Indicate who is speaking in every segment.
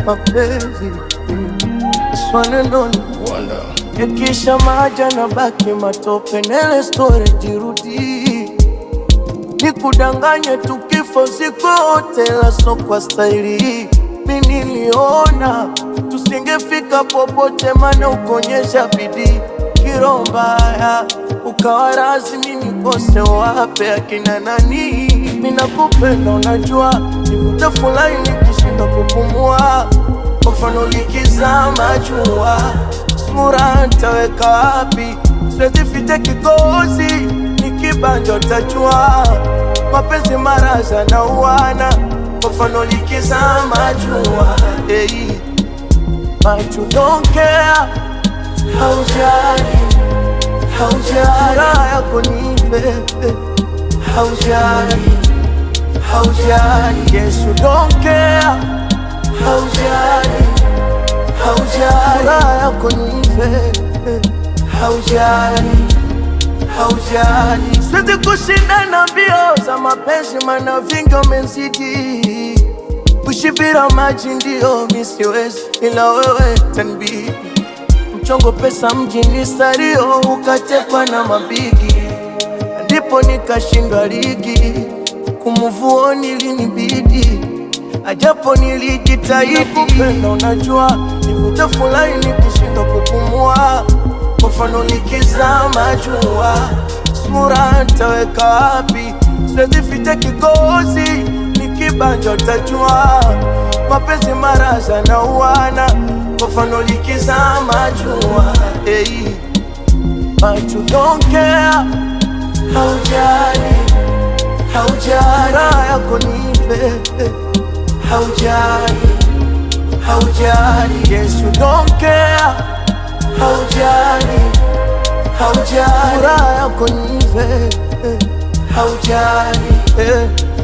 Speaker 1: mapenzi swanenoni yakisha maja na baki matope, nele story jirudi, nikudanganye tukifo zikote la so kwa staili. Mimi niliona tusingefika popote, mana ukonyesha bidii kirombaya, ukawarazi mimi kose wape akina nani. Mimi nakupenda unajua, nitafurahi nikishinda kupumua, kwa mfano likizama jua, sura nitaweka wapi? Siwezi ficha kikozi, nikibanja utajua, mapenzi maraza na uwana, kwa mfano likizama jua. Hey, but you don't care, haujali, haujali yako ni bebe, haujali, haujali, yes you don't care, haujali, haujali yako ni bebe, haujali, haujali. Siwezi kushinda na mbio za mapenzi, mana vingi umezidi, kushibira maji ndio mimi siwezi, ila wewe tanbidi. Mchongo pesa mjini sario, ukatekwa na mabigi, ndipo nikashindwa ligi, kumuvuoni linibidi, ajapo nilijitahidi. Kupenda unajua, nitafurahi nikishinda kupumua, kwa mfano likizama jua, sura nitaweka wapi? Siwezi ficha kikozi, nikibanja utajua, mapenzi maraza na uwana, kwa mfano likizama jua. Hey, but you don't care, haujali, haujali yako ni bebe, haujali, haujali, yes you don't care, haujali, haujali furaha yako ni bebe, haujali,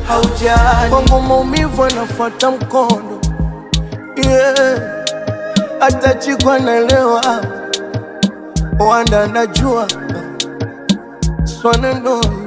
Speaker 1: haujali. Kwangu maumivu yanafuata mkondo, yeah, hata chikwa naelewa, wanda najua swanenoni.